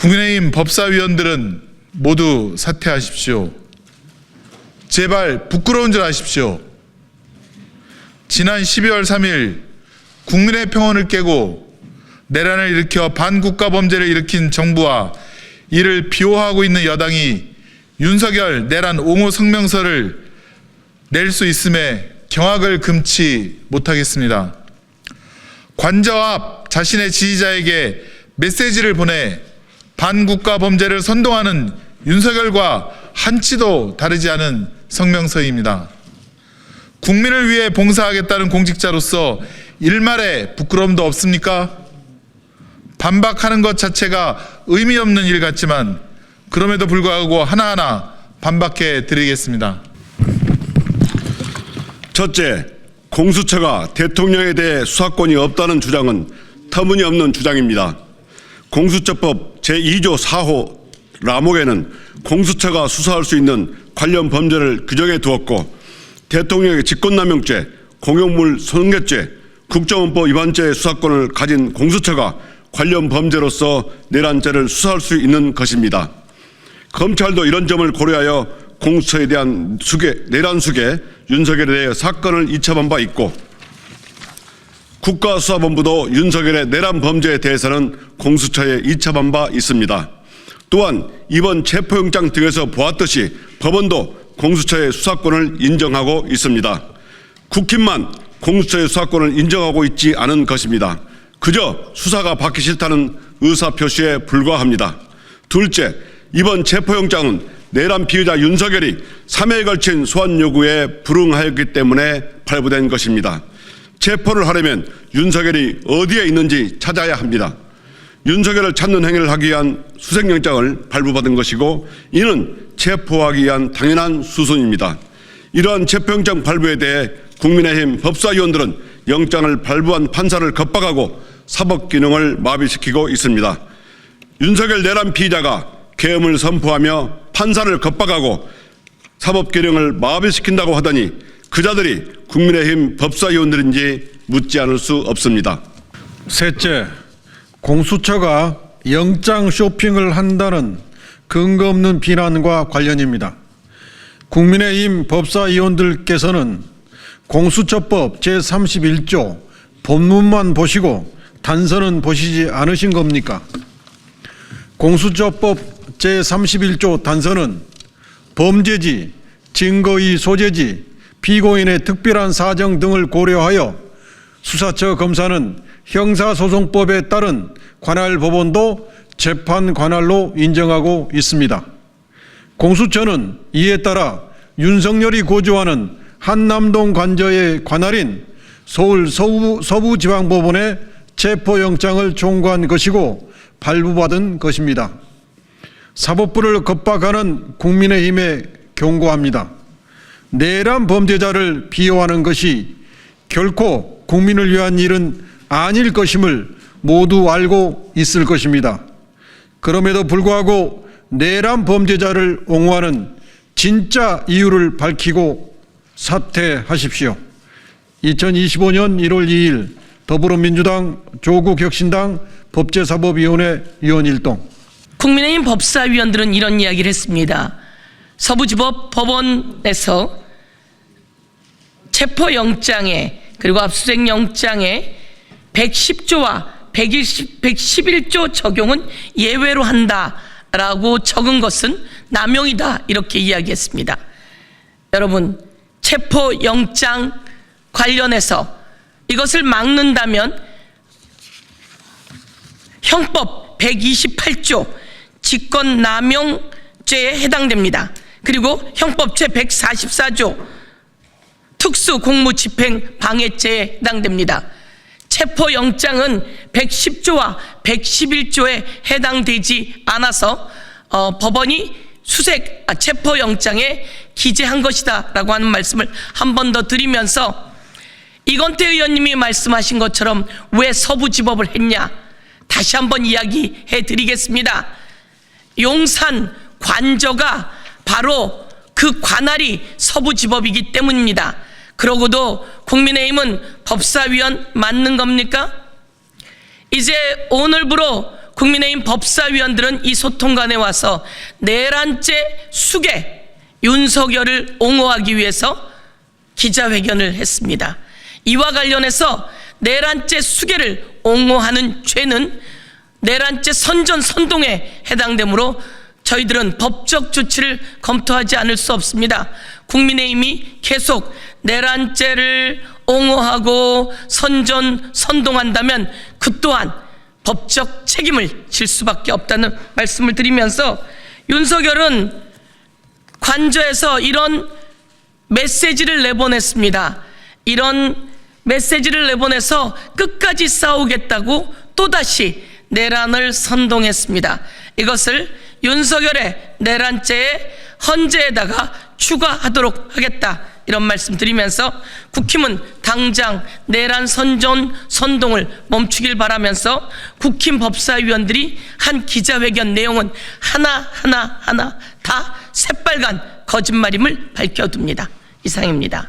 국민의힘 법사위원들은 모두 사퇴하십시오. 제발 부끄러운 줄 아십시오. 지난 12월 3일 국민의 평온을 깨고 내란을 일으켜 반국가 범죄를 일으킨 정부와 이를 비호하고 있는 여당이 윤석열 내란 옹호 성명서를 낼 수 있음에 경악을 금치 못하겠습니다. 관저 앞 자신의 지지자에게 메시지를 보내 반국가 범죄를 선동하는 윤석열과 한치도 다르지 않은 성명서입니다. 국민을 위해 봉사하겠다는 공직자로서 일말의 부끄러움도 없습니까? 반박하는 것 자체가 의미 없는 일 같지만 그럼에도 불구하고 하나하나 반박해 드리겠습니다. 첫째, 공수처가 대통령에 대해 수사권이 없다는 주장은 터무니없는 주장입니다. 공수처법 제2조 4호 라목에는 공수처가 수사할 수 있는 관련 범죄를 규정해 두었고 대통령의 직권남용죄, 공용물 손괴죄, 국정원법 위반죄의 수사권을 가진 공수처가 관련 범죄로서 내란죄를 수사할 수 있는 것입니다. 검찰도 이런 점을 고려하여 공수처에 대한 내란 수계, 윤석열에 대해 사건을 이첩한 바 있고 국가수사본부도 윤석열의 내란 범죄에 대해서는 공수처에 이첩한 바 있습니다. 또한 이번 체포영장 등에서 보았듯이 법원도 공수처의 수사권을 인정하고 있습니다. 국힘만 공수처의 수사권을 인정하고 있지 않은 것입니다. 그저 수사가 받기 싫다는 의사표시에 불과합니다. 둘째, 이번 체포영장은 내란 피의자 윤석열이 3회에 걸친 소환 요구에 불응하였기 때문에 발부된 것입니다. 체포를 하려면 윤석열이 어디에 있는지 찾아야 합니다. 윤석열을 찾는 행위를 하기 위한 수색영장을 발부받은 것이고 이는 체포하기 위한 당연한 수순입니다. 이러한 체포영장 발부에 대해 국민의힘 법사위원들은 영장을 발부한 판사를 겁박하고 사법기능을 마비시키고 있습니다. 윤석열 내란 피의자가 계엄을 선포하며 판사를 겁박하고 사법기능을 마비시킨다고 하더니 그 자들이 국민의힘 법사위원들인지 묻지 않을 수 없습니다. 셋째, 공수처가 영장 쇼핑을 한다는 근거 없는 비난과 관련입니다. 국민의힘 법사위원들께서는 공수처법 제31조 본문만 보시고 단서는 보시지 않으신 겁니까? 공수처법 제31조 단서는 범죄지, 증거의 소재지, 피고인의 특별한 사정 등을 고려하여 수사처 검사는 형사소송법에 따른 관할 법원도 재판 관할로 인정하고 있습니다. 공수처는 이에 따라 윤석열이 거주하는 한남동 관저의 관할인 서울 서부지방법원에 체포영장을 청구한 것이고 발부받은 것입니다. 사법부를 겁박하는 국민의힘에 경고합니다. 내란 범죄자를 비호하는 것이 결코 국민을 위한 일은 아닐 것임을 모두 알고 있을 것입니다. 그럼에도 불구하고 내란 범죄자를 옹호하는 진짜 이유를 밝히고 사퇴하십시오. 2025년 1월 2일 더불어민주당 조국혁신당 법제사법위원회 위원 1동. 국민의힘 법사위원들은 이런 이야기를 했습니다. 서부지법 법원에서 체포영장에 그리고 압수수색영장에 110조와 111조 적용은 예외로 한다라고 적은 것은 남용이다 이렇게 이야기했습니다. 여러분, 체포영장 관련해서 이것을 막는다면 형법 128조 직권남용죄에 해당됩니다. 그리고 형법 제144조 특수공무집행방해죄에 해당됩니다. 체포영장은 110조와 111조에 해당되지 않아서 법원이 체포영장에 기재한 것이다 라고 하는 말씀을 한 번 더 드리면서 이건태 의원님이 말씀하신 것처럼 왜 서부지법을 했냐 다시 한번 이야기해 드리겠습니다. 용산 관저가 바로 그 관할이 서부지법이기 때문입니다. 그러고도 국민의힘은 법사위원 맞는 겁니까? 이제 오늘부로 국민의힘 법사위원들은 이 소통관에 와서 내란죄 수괴 윤석열을 옹호하기 위해서 기자회견을 했습니다. 이와 관련해서 내란죄 수괴를 옹호하는 죄는 내란죄 선전 선동에 해당되므로 저희들은 법적 조치를 검토하지 않을 수 없습니다. 국민의힘이 계속 내란죄를 옹호하고 선전 선동한다면 그 또한 법적 책임을 질 수밖에 없다는 말씀을 드리면서, 윤석열은 관저에서 이런 메시지를 내보냈습니다. 이런 메시지를 내보내서 끝까지 싸우겠다고 또다시 내란을 선동했습니다. 이것을 윤석열의 내란죄의 헌재에다가 추가하도록 하겠다, 이런 말씀 드리면서 국힘은 당장 내란 선전 선동을 멈추길 바라면서 국힘 법사위원들이 한 기자회견 내용은 하나 다 새빨간 거짓말임을 밝혀둡니다. 이상입니다.